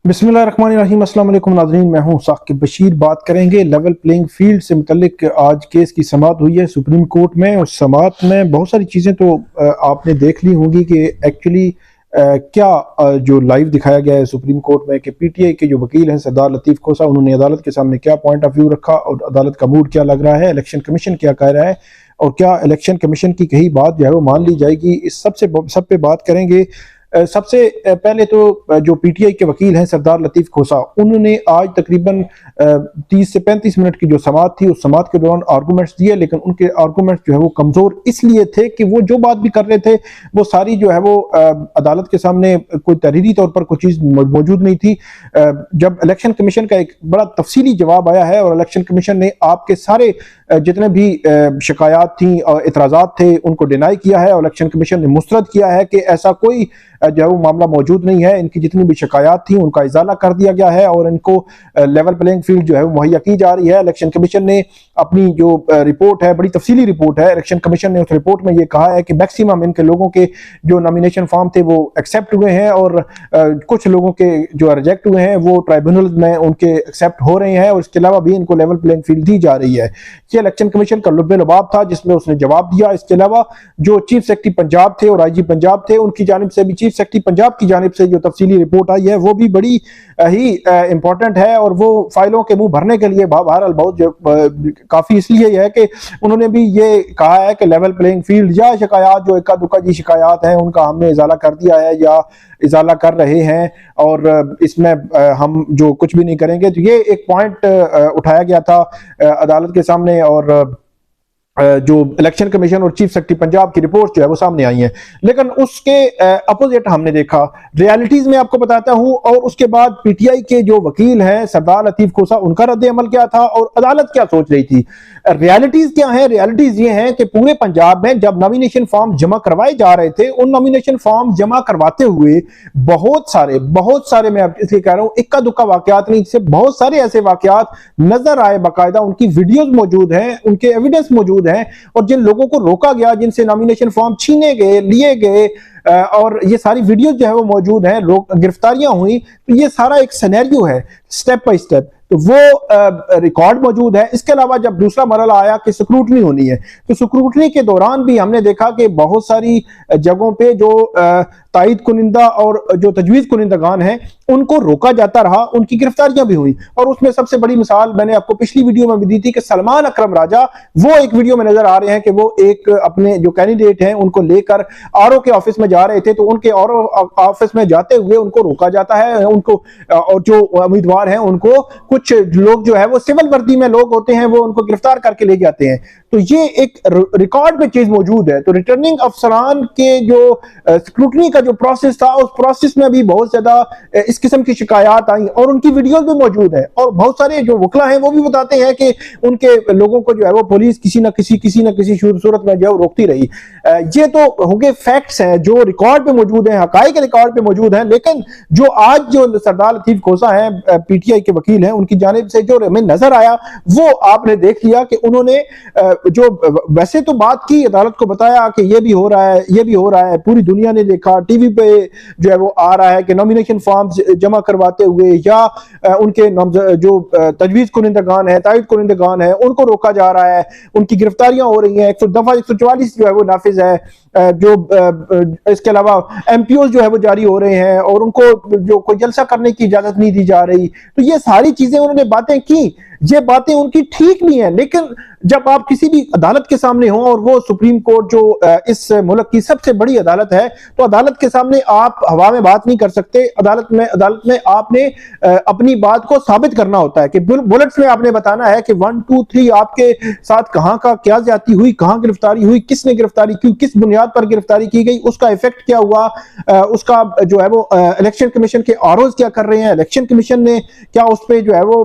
बिस्मिल्लाहिर्रहमानिर्रहीम। अस्सलाम वालेकुम नाज़रीन, मैं हूं साकिब बशीर। बात करेंगे लेवल प्लेइंग फील्ड से मुतल्लिक। आज केस की समाअत हुई है सुप्रीम कोर्ट में और समाअत में बहुत सारी चीज़ें तो आपने देख ली होंगी कि एक्चुअली क्या जो लाइव दिखाया गया है सुप्रीम कोर्ट में कि पीटीआई के जो वकील हैं सरदार लतीफ़ खोसा, उन्होंने अदालत के सामने क्या पॉइंट ऑफ व्यू रखा और अदालत का मूड क्या लग रहा है, इलेक्शन कमीशन क्या कह रहा है और क्या इलेक्शन कमीशन की कही बात जो है वो मान ली जाएगी। इस सब पे बात करेंगे। सबसे पहले तो जो पीटीआई के वकील हैं सरदार लतीफ़ खोसा, उन्होंने आज तकरीबन 30 से 35 मिनट की जो समाअत थी उस समाअत के दौरान आर्गूमेंट्स दिए, लेकिन उनके आर्गूमेंट्स जो है वो कमज़ोर इसलिए थे कि वो जो बात भी कर रहे थे वो सारी जो है वो अदालत के सामने कोई तहरीरी तौर पर कोई चीज़ मौजूद नहीं थी। जब इलेक्शन कमीशन का एक बड़ा तफसीली जवाब आया है और इलेक्शन कमीशन ने आपके सारे जितने भी शिकायत थी और इतराज़ात थे उनको डिनाई किया है और इलेक्शन कमीशन ने मुस्तरद किया है कि ऐसा कोई जो है वो मामला मौजूद नहीं है। इनकी जितनी भी शिकायत थी उनका इजाला कर दिया गया है और इनको लेवल प्लेइंग फील्ड जो है वो मुहैया की जा रही है। इलेक्शन कमीशन ने अपनी जो रिपोर्ट है, बड़ी तफसीली रिपोर्ट है, इलेक्शन कमीशन ने उस रिपोर्ट में ये कहा है कि मैक्सिमम इनके लोगों के जो नॉमिनेशन फॉर्म थे वो एक्सेप्ट हुए हैं और कुछ लोगों के जो रिजेक्ट हुए हैं वो ट्राइब्यूनल में उनके एक्सेप्ट हो रहे हैं और इसके अलावा भी इनको लेवल प्लेइंग फील्ड दी जा रही है। ये इलेक्शन कमीशन का लुब्बे लुबाब था जिसमें उसने जवाब दिया। इसके अलावा जो चीफ सेक्रेटरी पंजाब थे और आईजी पंजाब थे, उनकी जानिब से भी चीफ सेक्रेटरी पंजाब की जानिब से जो तफसीली रिपोर्ट आई है वो भी बड़ी ही इंपॉर्टेंट है और वो फाइलों के मुंह भरने के लिए बहरहाल बहुत काफी इसलिए है कि उन्होंने भी ये कहा है कि लेवल प्लेइंग फील्ड या शिकायत जो इक्का दुक्का जी शिकायत है उनका हमने इजाला कर दिया है या इजाला कर रहे हैं और इसमें हम जो कुछ भी नहीं करेंगे। तो ये एक पॉइंट उठाया गया था अदालत के सामने और जो इलेक्शन कमीशन और चीफ सेक्रेटरी पंजाब की रिपोर्ट जो है वो सामने आई है, लेकिन उसके अपोजिट हमने देखा। रियलिटीज में आपको बताता हूं और उसके बाद पीटीआई के जो वकील हैं सरदार लतीफ़ खोसा, उनका रद्द अमल क्या था और अदालत क्या सोच रही थी। रियलिटीज क्या है? रियलिटीज ये हैं कि पूरे पंजाब में जब नॉमिनेशन फॉर्म जमा करवाए जा रहे थे, उन नॉमिनेशन फॉर्म जमा करवाते हुए बहुत सारे मैं इसलिए कह रहा हूं इक्का दुक्का वाकयात नहीं, इससे बहुत सारे ऐसे वाकयात नजर आए, बाकायदा उनकी वीडियोज मौजूद हैं, उनके एविडेंस मौजूद हैं और जिन लोगों को रोका गया, जिनसे नॉमिनेशन फॉर्म छीने गए, लिए गए और ये सारी वीडियोज जो है वो मौजूद हैं, लोग गिरफ्तारियां हुई। तो ये सारा एक सिनेरियो है स्टेप बाय स्टेप, तो वो रिकॉर्ड मौजूद है। इसके अलावा जब दूसरा मरहला आया कि स्क्रूटनी होनी है, तो स्क्रूटनी के दौरान भी हमने देखा कि बहुत सारी जगहों पे जो तायद कुनिंदा और जो तजवीज़ कुनिंदगान हैं उनको रोका जाता रहा, उनकी गिरफ्तारियां भी हुई। और उसमें सबसे बड़ी मिसाल मैंने आपको पिछली वीडियो में भी दी थी कि सलमान अकरम राजा वो एक वीडियो में नजर आ रहे हैं कि वो एक अपने जो कैंडिडेट हैं उनको लेकर आरओ के ऑफिस में जा रहे थे, तो उनके आरओ ऑफिस में जाते हुए उनको रोका जाता है, उनको और जो उम्मीदवार हैं उनको कुछ लोग जो है वो सिविल वर्दी में लोग होते हैं वो उनको गिरफ्तार करके ले जाते हैं। तो ये एक रिकॉर्ड में चीज मौजूद है। तो रिटर्निंग अफसरान के जो स्क्रूटनी का जो प्रोसेस था उस प्रोसेस में भी बहुत ज्यादा इस किस्म की शिकायत आई और उनकी वीडियोस भी मौजूद है और बहुत सारे जो वकला हैं वो भी बताते हैं कि उनके लोगों को जो है वो पुलिस किसी ना किसी सूरत में जो रोकती रही। ये तो हो गए फैक्ट्स हैं जो रिकॉर्ड पे मौजूद हैं, हकाइक रिकॉर्ड पे मौजूद हैं। लेकिन जो आज जो सरदार लतीफ़ खोसा हैं पीटीआई के वकील हैं, उनकी जानिब से जो हमें नजर आया वो आपने देख लिया कि उन्होंने जो वैसे तो बात की, अदालत को बताया कि ये भी हो रहा है, ये भी हो रहा है, पूरी दुनिया ने देखा, टीवी पे जो है वो आ रहा है कि नॉमिनेशन फॉर्म जमा करवाते हुए या उनके जो तजवीज़ कुनिंदगान है, तायद कुनिंदगान है, उनको रोका जा रहा है, उनकी गिरफ्तारियां हो रही हैं। दफा 144 जो है वो नाफिज है, जो इसके अलावा एमपीओ जो है वो जारी हो रहे हैं और उनको जो कोई जलसा करने की इजाजत नहीं दी जा रही। तो ये सारी चीजें उन्होंने बातें की, ये बातें उनकी ठीक नहीं है, लेकिन जब आप किसी भी अदालत के सामने हो और वो सुप्रीम कोर्ट जो इस मुल्क की सबसे बड़ी अदालत है, तो अदालत के सामने आप हवा में बात नहीं कर सकते। अदालत में आपने अपनी बात को साबित करना होता है कि बुलेट्स में आपने बताना है कि 1 2 3 आपके साथ कहां का क्या ज्यादती हुई, कहां गिरफ्तारी हुई, किसने गिरफ्तारी की, किस बुनियाद पर गिरफ्तारी की गई, उसका इफेक्ट क्या हुआ, उसका जो है वो इलेक्शन कमीशन के आरओज क्या कर रहे हैं, इलेक्शन कमीशन ने क्या उस पर जो है वो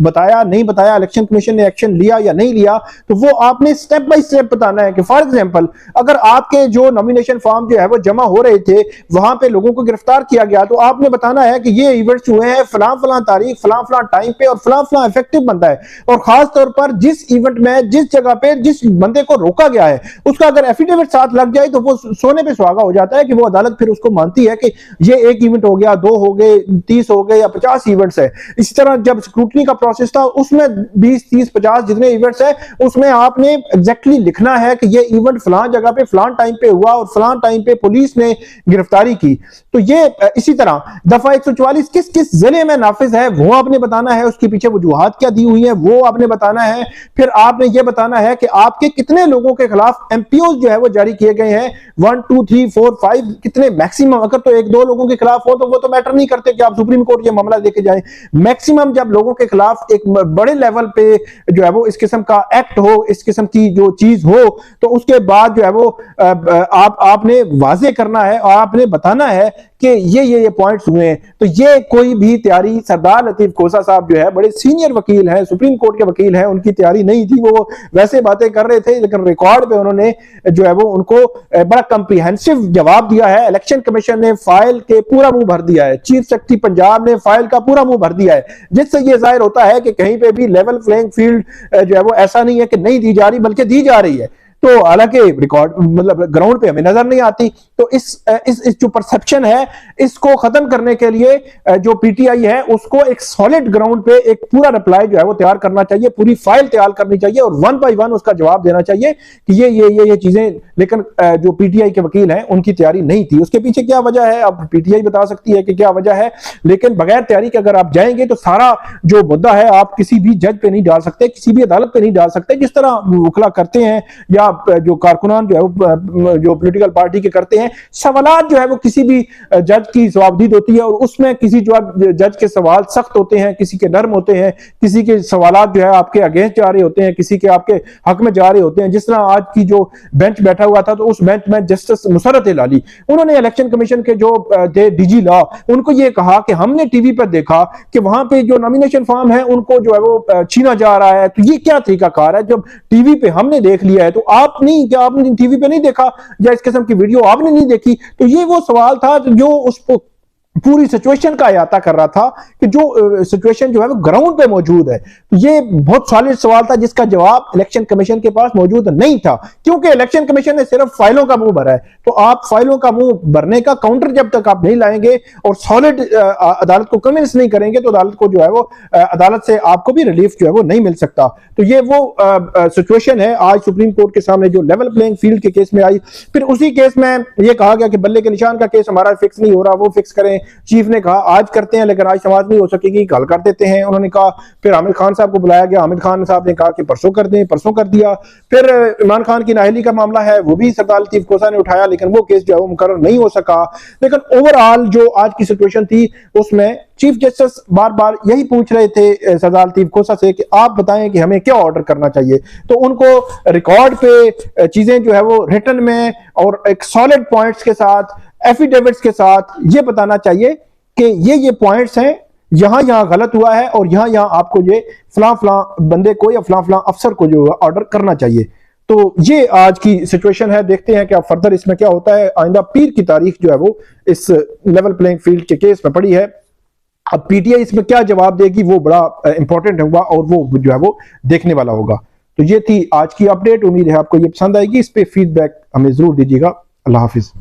बताया नहीं बताया, इलेक्शन कमीशन ने एक्शन लिया या नहीं लिया, तो वो आपने स्टेप बाय स्टेप बताना है। कि फॉर एग्जांपल अगर आपके जो नॉमिनेशन फॉर्म जो है वो जमा हो रहे थे वहां पे लोगों को गिरफ्तार किया गया, तो आपने बताना है कि ये इवेंट्स हुए हैं फलां तारीख फलां टाइम पे और फलां इफेक्टिव बंदा है, और खास तौर पर जिस इवेंट में जिस जगह पे जिस बंदे को रोका गया है उसका अगर एफिडेविट साथ लग जाए जाए तो वो सोने पे सुहागा हो जाता है कि वो अदालत फिर उसको मानती है कि ये एक इवेंट हो गया, 2 हो गए, 30 हो गए या 50 इवेंट्स है। इसी तरह जब स्क्रूटनी का प्रोसेस था उसमें 20, 30, 50 जितने इवेंट्स है उसमें आपने एग्जैक्टली लिखना है कि ये इवेंट फलां जगह पे फलां टाइम पे हुआ और फलां टाइम पे पुलिस ने गिरफ्तारी की। तो ये इसी तरह दफा 144 किस किस जिले में नाफिज है वो आपने बताना है, उसके पीछे वजूहात क्या दी हुई है वो आपने बताना है। फिर आपने ये बताना है कि आपके कितने लोगों के खिलाफ एमपीओ जो है वो जारी किए गए हैं, 1, 2, 3, 4, 5 कितने मैक्सिमम। अगर तो 1-2 लोगों के खिलाफ हो तो वो तो मैटर नहीं करते कि आप सुप्रीम कोर्ट ये मामला लेके जाएं। मैक्सिमम जब लोगों के खिलाफ एक बड़े लेवल पे जो है वो इस किस्म का एक्ट हो, इस किस्म की जो चीज हो, तो उसके बाद जो है वो आपने वाजे करना है और आपने बताना है कि ये पॉइंट्स हुए हैं। तो ये कोई भी तैयारी सरदार लतीफ खोसा साहब जो है बड़े सीनियर वकील हैं, सुप्रीम कोर्ट के वकील हैं, उनकी तैयारी नहीं थी। वो वैसे बातें कर रहे थे लेकिन रिकॉर्ड पे उन्होंने जो है वो उनको बड़ा कंप्रीहेंसिव जवाब दिया है। इलेक्शन कमीशन ने फाइल के पूरा मुंह भर दिया है, चीफ सेक्रेटरी पंजाब ने फाइल का पूरा मुंह भर दिया है, जिससे ये जाहिर होता है कि कहीं पे भी लेवल प्लेइंग फील्ड जो है वो ऐसा नहीं है कि नहीं दी जा रही बल्कि दी जा रही है। तो हालांकि रिकॉर्ड मतलब ग्राउंड पे हमें नजर नहीं आती। तो इस जो परसेप्शन है इसको खत्म करने के लिए जो पीटीआई है उसको एक सॉलिड ग्राउंड पे एक पूरा रिप्लाई जो है वो तैयार करना चाहिए, पूरी फाइल तैयार करनी चाहिए और 1 बाय 1 उसका जवाब देना चाहिए कि ये चीजें। लेकिन जो पीटीआई के वकील हैं उनकी तैयारी नहीं थी। उसके पीछे क्या वजह है अब पीटीआई बता सकती है कि क्या वजह है, लेकिन बगैर तैयारी के अगर आप जाएंगे तो सारा जो मुद्दा है आप किसी भी जज पे नहीं डाल सकते, किसी भी अदालत पे नहीं डाल सकते, जिस तरह वकला करते हैं या जो कारकुनान जो है जो पॉलिटिकल पार्टी के करते हैं। सवालात जो है वो किसी भी जज की जवाबदीद होती है और उसमें किसी जज के सवाल सख्त होते हैं, किसी के नर्म होते हैं, किसी के सवालात जो है आपके अगेंस्ट जा रहे होते हैं, किसी के आपके हक में जा रहे होते हैं। जिस तरह आज की जो बेंच बैठा हुआ था तो उस बेंच में जस्टिस मुसर्रत इलाली उन्होंने इलेक्शन कमीशन के जो थे डीजी लॉ उनको ये कहा कि हमने टीवी पर देखा कि वहां पे जो नॉमिनेशन फॉर्म है उनको जो है वो छीना जा रहा है। तो ये क्या तरीकाकार है, जब टीवी पे हमने देख लिया है तो आप नहीं, क्या आपने टीवी पे नहीं देखा या इस किस्म की वीडियो आपने नहीं देखी? तो ये वो सवाल था जो उसको पूरी सिचुएशन का अहाता कर रहा था कि जो सिचुएशन जो है वो ग्राउंड पे मौजूद है। तो ये बहुत सॉलिड सवाल था जिसका जवाब इलेक्शन कमीशन के पास मौजूद नहीं था, क्योंकि इलेक्शन कमीशन ने सिर्फ फाइलों का मुंह भरा है। तो आप फाइलों का मुंह भरने का काउंटर जब तक आप नहीं लाएंगे और सॉलिड अदालत को कन्विंस नहीं करेंगे तो अदालत को जो है वो अदालत से आपको भी रिलीफ जो है वो नहीं मिल सकता। तो ये वो सिचुएशन है आज सुप्रीम कोर्ट के सामने जो लेवल प्लेइंग फील्ड के केस में आई। फिर उसी केस में यह कहा गया कि बल्ले के निशान का केस हमारा फिक्स नहीं हो रहा, वो फिक्स करें। चीफ ने कहा आज करते हैं लेकिन आज समाज नहीं हो सकेगी, कल कर देते हैं उन्होंने कहा। फिर हामिद खान साहब को बुलाया गया, हामिद खान साहब ने कहा कि परसों कर दें, परसों कर दिया। फिर इमरान खान की नाअहली का मामला है वो भी सरदार लतीफ खोसा ने उठाया लेकिन वो केस जो है वो मुकर्रर नहीं हो सका। लेकिन ओवरऑल जो आज की सिचुएशन थी उसमें चीफ जस्टिस बार बार यही पूछ रहे थे सरदार लतीफ खोसा से कि आप बताएं कि हमें क्या ऑर्डर करना चाहिए। तो उनको रिकॉर्ड पे चीजें जो है वो रिटन में और एक सॉलिड पॉइंट्स के साथ, एफिडेविट्स के साथ ये बताना चाहिए कि ये पॉइंट्स हैं, यहां गलत हुआ है और यहां आपको ये फलां बंदे को या फलां अफसर को जो ऑर्डर करना चाहिए। तो ये आज की सिचुएशन है। देखते हैं कि अब फर्दर इसमें क्या होता है। आइंदा पीर की तारीख जो है वो इस लेवल प्लेइंग फील्ड के केस में पड़ी है। अब पीटीआई इसमें क्या जवाब देगी वो बड़ा इंपॉर्टेंट होगा और वो जो है वो देखने वाला होगा। तो ये थी आज की अपडेट। उम्मीद है आपको ये पसंद आएगी। इस पे फीडबैक हमें जरूर दीजिएगा। अल्लाह हाफिज।